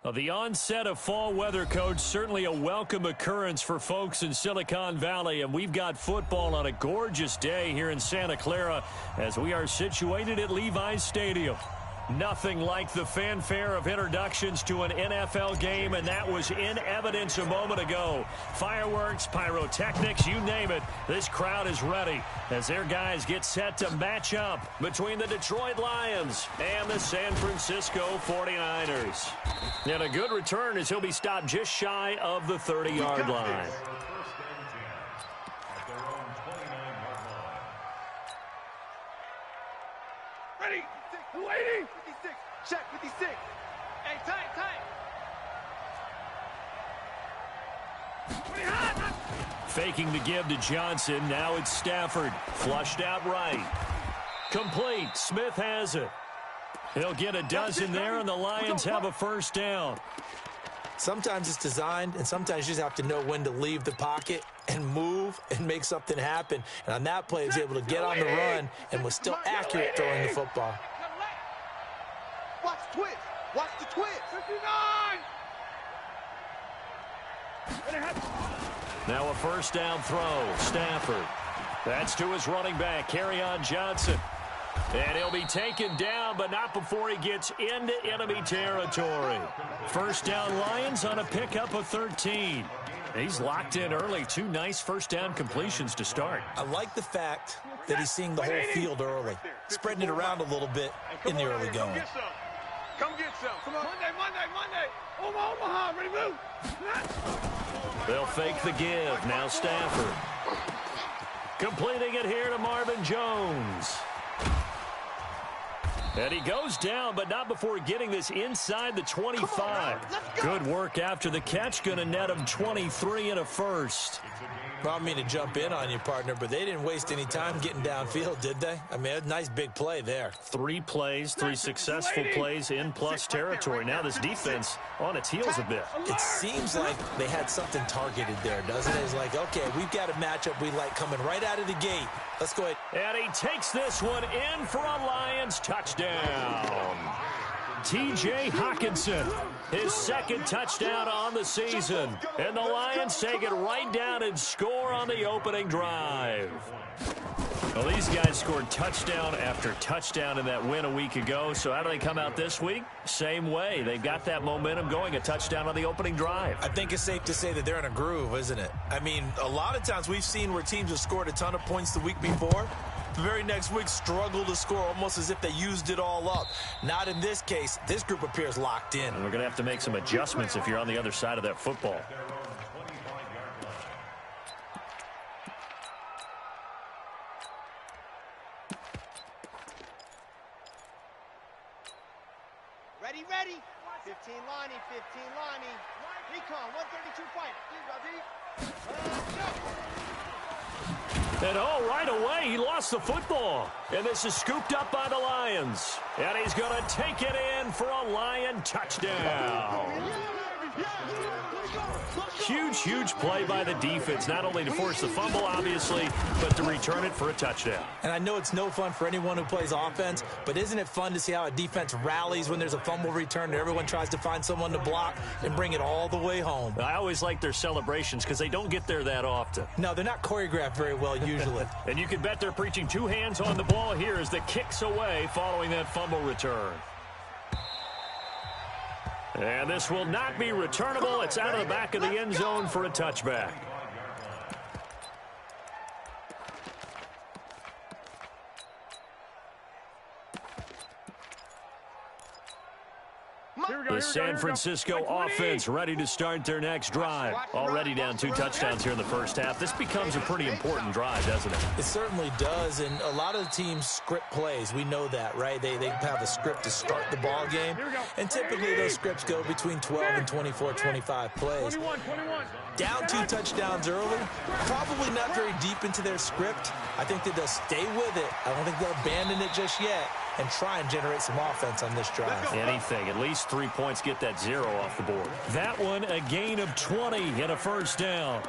Well, the onset of fall weather, Coach, certainly a welcome occurrence for folks in Silicon Valley, and we've got football on a gorgeous day here in Santa Clara as we are situated at Levi's Stadium. Nothing like the fanfare of introductions to an NFL game, and that was in evidence a moment ago. Fireworks, pyrotechnics, you name it. This crowd is ready as their guys get set to match up between the Detroit Lions and the San Francisco 49ers. And a good return as he'll be stopped just shy of the 30-yard line. Ready? Waiting. 56. Check 56. Hey, tight. Faking the give to Johnson. Now it's Stafford. Flushed out right. Complete. Smith has it. He'll get a dozen there, and the Lions have a first down. Sometimes it's designed, and sometimes you just have to know when to leave the pocket and move and make something happen. And on that play, he was able to get on the run and was still accurate throwing the football. Watch the twitch. Watch the twitch. 59. Now a first down throw. Stafford. That's to his running back, Kerryon Johnson. And he'll be taken down, but not before he gets into enemy territory. First down Lions on a pickup of 13. He's locked in early. Two nice first down completions to start. I like the fact that he's seeing the whole field early, spreading it around a little bit in the early going. Come get some. Come on. Monday. Omaha, ready to move. They'll fake the give. Now Stafford. Completing it here to Marvin Jones. And he goes down, but not before getting this inside the 25. Good work after the catch. Going to net him 23 and a first. I don't mean to jump in on you, partner, but they didn't waste any time getting downfield, did they? I mean, a nice big play there. 3 plays, 3 successful plays in plus territory. Now this defense on its heels a bit. It seems like they had something targeted there, doesn't it? It's like, okay, we've got a matchup we like coming right out of the gate. Let's go ahead. And he takes this one in for a Lions touchdown. T.J. Hockenson, his second touchdown on the season. And the Lions take it right down and score on the opening drive. Well, these guys scored touchdown after touchdown in that win a week ago. So how do they come out this week? Same way. They've got that momentum going, a touchdown on the opening drive. I think it's safe to say that they're in a groove, isn't it? I mean, a lot of times we've seen where teams have scored a ton of points the week before. The very next week struggle to score almost as if they used it all up. Not in this case. This group appears locked in. And we're going to have to make some adjustments if you're on the other side of that football. Ready. 15 Lonnie. Recon, 132 fight. And right away, he lost the football. And this is scooped up by the Lions. And he's going to take it in for a Lion touchdown. Huge play by the defense, not only to force the fumble, obviously, but to return it for a touchdown. And I know it's no fun for anyone who plays offense, but isn't it fun to see how a defense rallies when there's a fumble return and everyone tries to find someone to block and bring it all the way home? I always like their celebrations because they don't get there that often. No, they're not choreographed very well usually. And you can bet they're preaching 2 hands on the ball here as the kick's away following that fumble return. And this will not be returnable. It's out of the back of the end zone for a touchback. The San Francisco offense ready to start their next drive. Already down 2 touchdowns here in the first half. This becomes a pretty important drive, doesn't it? It certainly does, and a lot of the teams script plays. We know that, right? They have a script to start the ball game, and typically those scripts go between 12 and 24, 25 plays. Down 2 touchdowns early, probably not very deep into their script. I think that they'll stay with it. I don't think they'll abandon it just yet and try and generate some offense on this drive. Anything, at least 3 points, get that 0 off the board. That one, a gain of 20 and a first down.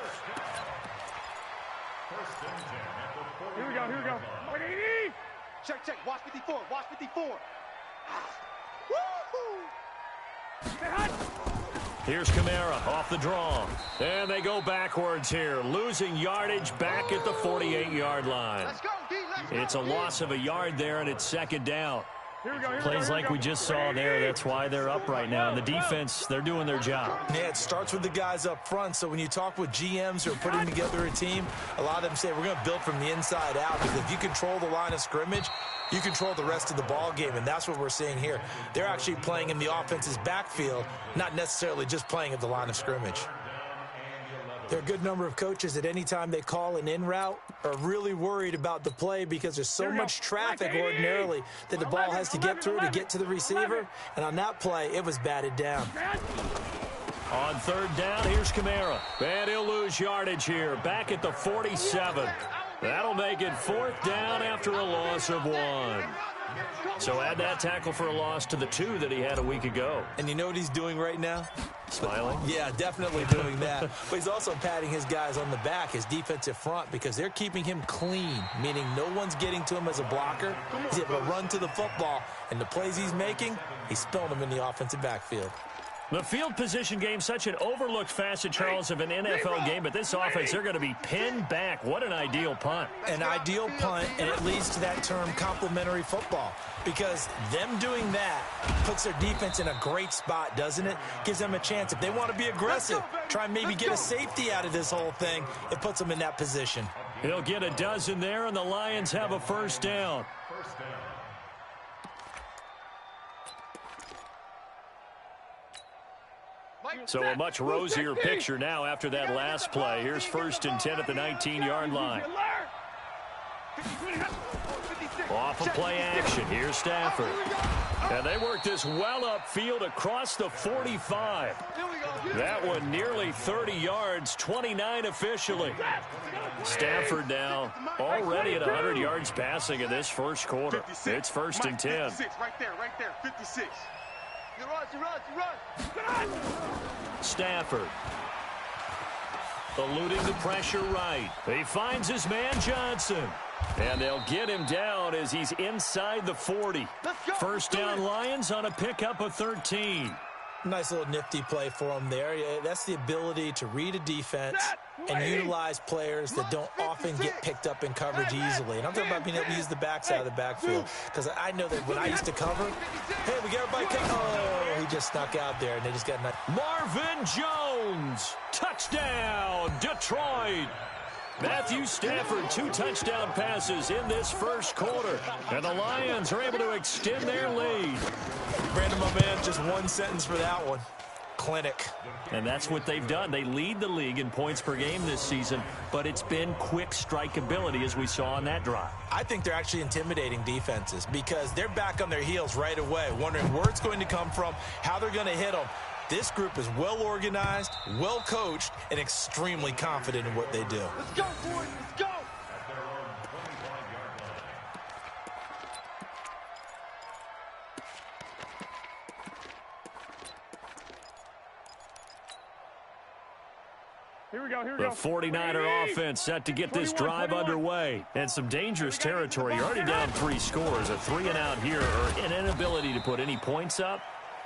Here we go. Check. Watch 54. Woo-hoo! Stay hot. Here's Kamara off the draw. And they go backwards here, losing yardage back at the 48-yard line. It's a loss of a yard there, and it's second down. Plays like we just saw there, that's why they're up right now. And the defense, they're doing their job. Yeah, it starts with the guys up front. So when you talk with GMs who are putting together a team, a lot of them say we're going to build from the inside out, because if you control the line of scrimmage, you control the rest of the ball game, and that's what we're seeing here. They're actually playing in the offense's backfield, not necessarily just playing at the line of scrimmage. There are a good number of coaches at any time they call an in route are really worried about the play, because there's so much traffic ordinarily that the ball has to get through to get to the receiver. And on that play, it was batted down. On third down, here's Kamara. And he'll lose yardage here, back at the 47. That'll make it fourth down after a loss of 1. So add that tackle for a loss to the 2 that he had a week ago. And you know what he's doing right now? Smiling? Yeah, definitely doing that. But he's also patting his guys on the back, his defensive front, because they're keeping him clean, meaning no one's getting to him as a blocker. He's able to run to the football, and the plays he's making, he's spilling them in the offensive backfield. The field position game, such an overlooked facet, Charles, of an NFL game, but this offense, they're going to be pinned back. What an ideal punt. An ideal punt, and it leads to that term complementary football, because them doing that puts their defense in a great spot, doesn't it? Gives them a chance. If they want to be aggressive, try and maybe get a safety out of this whole thing, it puts them in that position. He'll get a dozen there, and the Lions have a first down. So a much rosier picture now after that last play. Here's 1st and 10 at the 19-yard line. Off of play action. Here's Stafford. And they work this well upfield across the 45. That one nearly 30 yards, 29 officially. Stafford now already at 100 yards passing in this first quarter. It's 1st and 10. Right there, 56. Stafford eluding the pressure right. He finds his man Johnson. And they'll get him down as he's inside the 40. First down Lions on a pickup of 13. Nice little nifty play for him there. That's the ability to read a defense and utilize players that don't often get picked up in coverage easily. And I'm talking about being able to use the backside of the backfield, because I know that when I used to cover, hey, we got everybody covered. Oh, he just snuck out there, and they just got nice. Marvin Jones, touchdown, Detroit. Matthew Stafford, 2 touchdown passes in this first quarter. And the Lions are able to extend their lead. Brandon, my man, just one sentence for that one. Clinic. And that's what they've done. They lead the league in points per game this season, but it's been quick strike ability as we saw on that drive. I think they're actually intimidating defenses, because they're back on their heels right away, wondering where it's going to come from, how they're going to hit them. This group is well organized, well coached, and extremely confident in what they do. Let's go, boys. Let's go. Here we go. The 49er offense set to get this drive underway. And some dangerous territory. You're already down 3 scores. A 3-and-out here, or an inability to put any points up.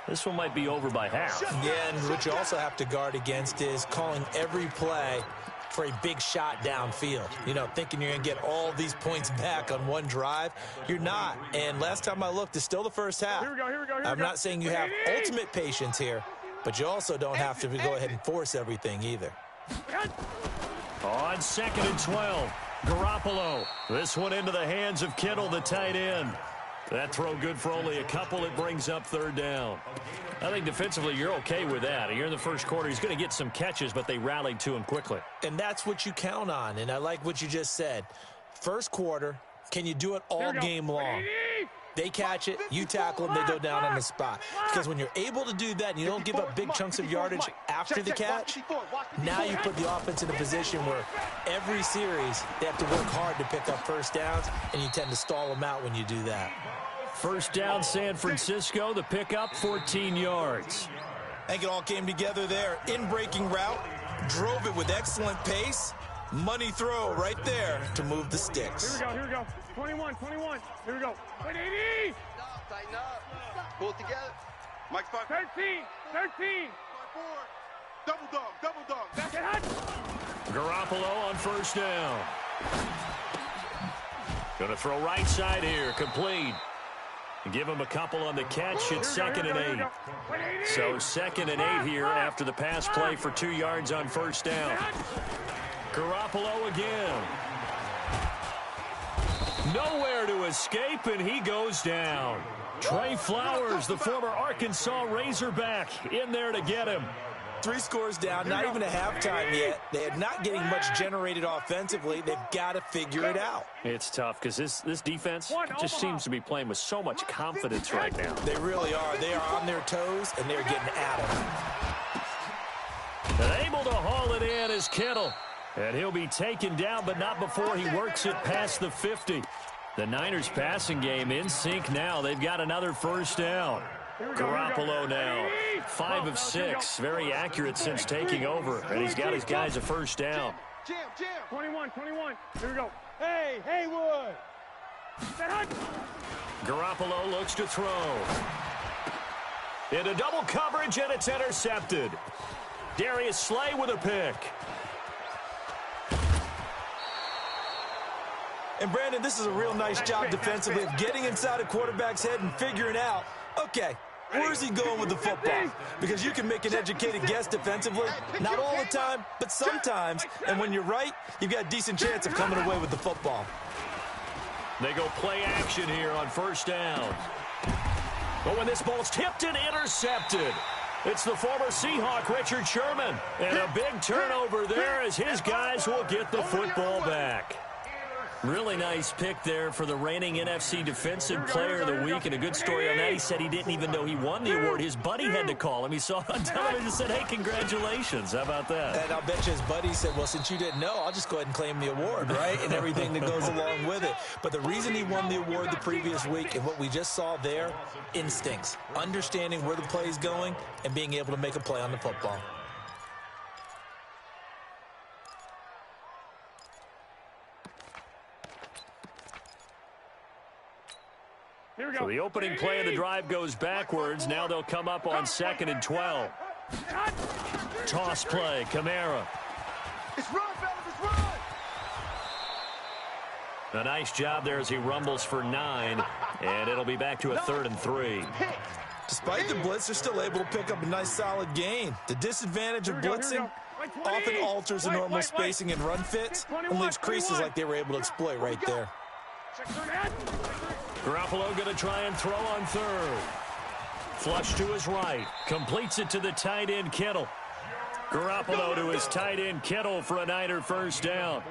This one might be over by half. Yeah, and what you also have to guard against is calling every play for a big shot downfield. You know, thinking you're going to get all these points back on one drive. You're not. And last time I looked, it's still the first half. Here we go. I'm not saying you have ultimate patience here, but you also don't have to go ahead and force everything either. On 2nd and 12, Garoppolo. This one into the hands of Kittle, the tight end. That throw good for only a couple. It brings up 3rd down. I think defensively you're okay with that. Here in the first quarter, he's going to get some catches, but they rallied to him quickly. And that's what you count on, and I like what you just said. First quarter, can you do it all game long? They catch it, you tackle them, they go down on the spot. Because when you're able to do that and you don't give up big chunks of yardage after the catch, now you put the offense in a position where every series they have to work hard to pick up first downs, and you tend to stall them out when you do that. First down, San Francisco. The pickup, 14 yards. I think it all came together there. In-breaking route, drove it with excellent pace. Money throw right there to move the sticks. Here we go. 21. Here we go. 180. Tighten up. Pull it together. Mike's 13. Double dog. That's it. Garoppolo on first down. Going to throw right side here, complete. Give him a couple on the catch. It's 2nd and 8. So 2nd and 8 here after the pass play for 2 yards on first down. Garoppolo again. Nowhere to escape, and he goes down. Trey Flowers, the former Arkansas Razorback, in there to get him. 3 scores down, not even a halftime yet. They are not getting much generated offensively. They've got to figure it out. It's tough because this defense just seems to be playing with so much confidence right now. They really are. They are on their toes, and they're getting at them. And able to haul it in is Kittle. And he'll be taken down, but not before he works it past the 50. The Niners passing game in sync now. They've got another first down. Garoppolo now, 5 of 6. Very accurate since taking over. And he's got his guys a first down. Jam. 21. Here we go. Hey, Haywood. Garoppolo looks to throw. Into double coverage, and it's intercepted. Darius Slay with a pick. And, Brandon, this is a real nice job defensively of getting inside a quarterback's head and figuring out, okay, where's he going with the football? Because you can make an educated guess defensively. Not all the time, but sometimes. And when you're right, you've got a decent chance of coming away with the football. They go play action here on first down. But when this ball's tipped and intercepted, it's the former Seahawk, Richard Sherman. And a big turnover there as his guys will get the football back. Really nice pick there for the reigning NFC Defensive Player of the Week, and a good story on that. He said he didn't even know he won the award. His buddy had to call him. He saw it on television and said, hey, congratulations. How about that? And I'll bet you his buddy said, well, since you didn't know, I'll just go ahead and claim the award, right? And everything that goes along with it. But the reason he won the award the previous week and what we just saw there, instincts, understanding where the play is going and being able to make a play on the football. So the opening play of the drive goes backwards. Now they'll come up on 2nd and 12. Toss play, Kamara. It's run, fellas, it's run. A nice job there as he rumbles for 9, and it'll be back to a 3rd and 3. Despite the blitz, they're still able to pick up a nice solid gain. The disadvantage of blitzing often alters the normal spacing and run fits and leaves creases like they were able to exploit right there. Garoppolo going to try and throw on 3rd. Flush to his right. Completes it to the tight end, Kittle. Garoppolo to his tight end, Kittle, for a Niner first down.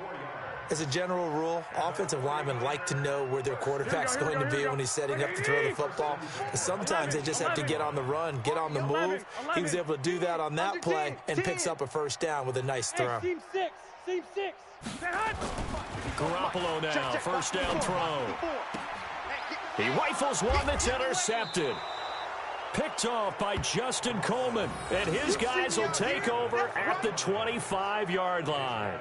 As a general rule, offensive linemen like to know where their quarterback's going to be when he's setting up to throw the football. But sometimes they just have to get on the run, get on the move. He was able to do that on that play and picks up a first down with a nice throw. Team 6. Garoppolo now, first down throw. He rifles one that's intercepted. Picked off by Justin Coleman. And his guys will take over at the 25-yard line.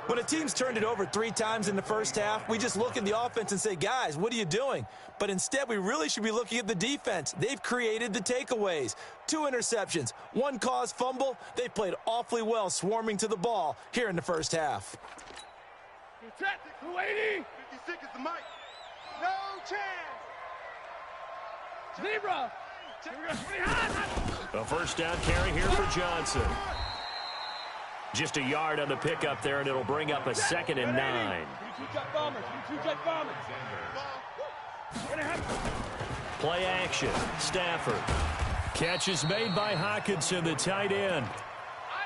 When a team's turned it over 3 times in the first half, we just look at the offense and say, guys, what are you doing? But instead, we really should be looking at the defense. They've created the takeaways. 2 interceptions, 1 caused fumble. They played awfully well swarming to the ball here in the first half. 56 is the mic. No chance. Zebra. A first down carry here for Johnson. Just a yard on the pickup there, and it'll bring up a 2nd and 9. Play action. Stafford. Catch is made by Hockenson, the tight end.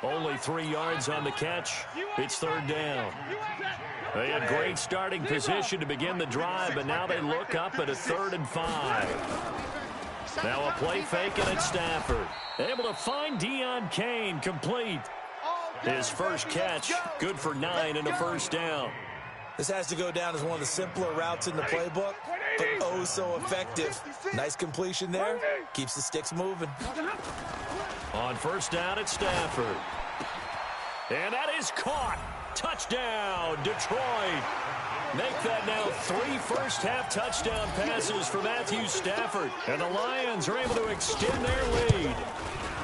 Only 3 yards on the catch. It's 3rd down. They had great starting position to begin the drive, but now they look up at a 3rd and 5. Now a play fake, and it's Stafford. Able to find Deion Kane, complete. His first catch, good for 9 and a first down. This has to go down as one of the simpler routes in the playbook, but oh so effective. Nice completion there. Keeps the sticks moving. On first down, it's Stafford. And that is caught. Touchdown, Detroit. Make that now 3 first-half touchdown passes for Matthew Stafford. And the Lions are able to extend their lead.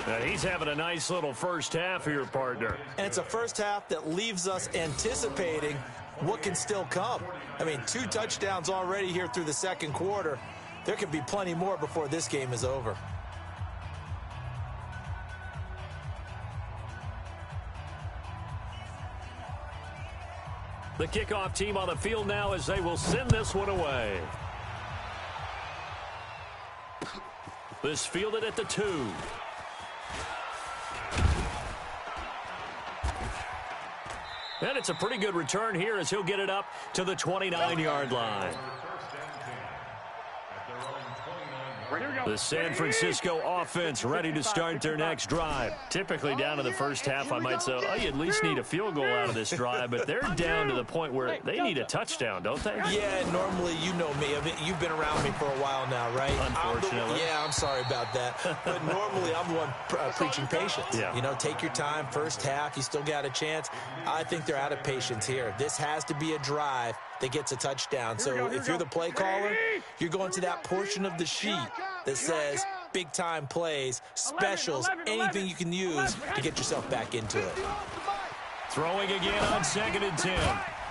And he's having a nice little first half here, partner. And it's a first half that leaves us anticipating what can still come. I mean, 2 touchdowns already here through the second quarter. There could be plenty more before this game is over. The kickoff team on the field now as they will send this one away. This fielded at the 2. And it's a pretty good return here as he'll get it up to the 29-yard line. The San Francisco offense ready to start their next drive. Typically down to the first half, I might say, oh, you at least need a field goal out of this drive, but they're down to the point where they need a touchdown, don't they? Yeah, normally, you know me. I mean, you've been around me for a while now, right? Unfortunately. I'm sorry about that. But normally, I'm the one preaching patience. Yeah. You know, take your time. First half, you still got a chance. I think they're out of patience here. This has to be a drive that gets a touchdown. So if you're the play caller, you're going to that portion of the sheet that says big-time plays, specials, anything you can use to get yourself back into it. Throwing again on 2nd and 10.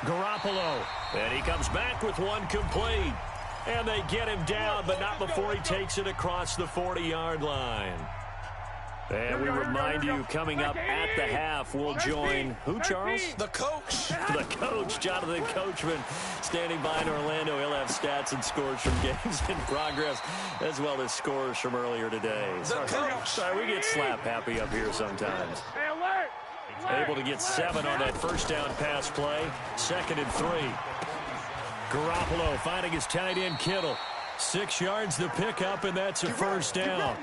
Garoppolo. And he comes back with one complete. And they get him down, but not before he takes it across the 40-yard line. And we remind you, coming up at the half, we'll join who, Charles? The coach. The coach, Jonathan Coachman, standing by in Orlando. He'll have stats and scores from games in progress, as well as scores from earlier today. Sorry, we get slap happy up here sometimes. Able to get 7 on that first down pass play. 2nd and 3. Garoppolo finding his tight end Kittle. 6 yards to pick up, and that's a first down.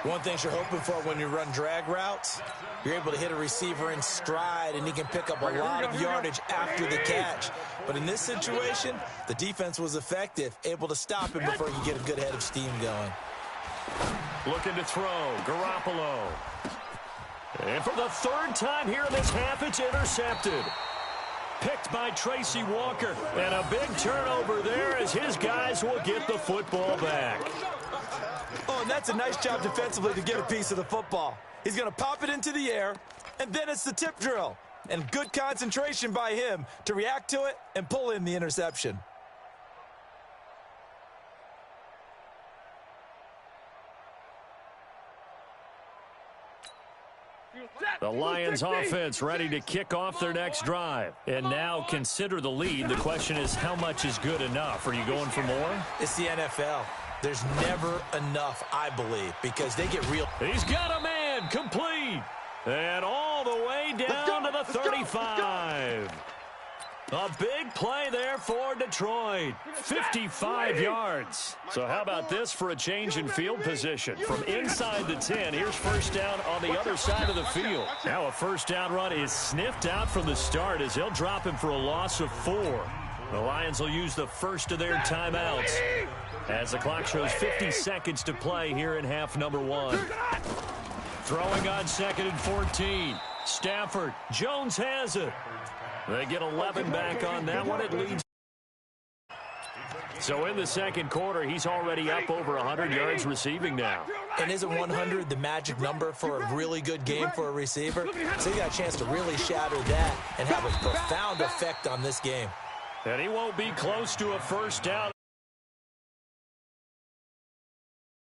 One thing you're hoping for when you run drag routes, you're able to hit a receiver in stride, and he can pick up a lot of yardage after the catch. But in this situation, the defense was effective, able to stop him before he could get a good head of steam going. Looking to throw, Garoppolo. And for the 3rd time here in this half, it's intercepted. Picked by Tracy Walker. And a big turnover there as his guys will get the football back. Oh, and that's a nice job defensively to get a piece of the football. He's going to pop it into the air, and then it's the tip drill. And good concentration by him to react to it and pull in the interception. The Lions offense ready to kick off their next drive. And now consider the lead. The question is, how much is good enough? Are you going for more? It's the NFL. There's never enough, I believe, because they get real. He's got a man complete. And all the way down to the 35. A big play there for Detroit. 55 yards. So how about this for a change in field position? From inside the 10, here's first down on the other side of the field. Now a first down run is sniffed out from the start as they'll drop him for a loss of 4. The Lions will use the first of their timeouts as the clock shows 50 seconds to play here in half number 1. Throwing on 2nd and 14. Stafford. Jones has it. They get 11 back on that one. It leads. So in the second quarter, he's already up over 100 yards receiving now. And isn't 100 the magic number for a really good game for a receiver? So he got a chance to really shatter that and have a profound effect on this game. And he won't be close to a first down.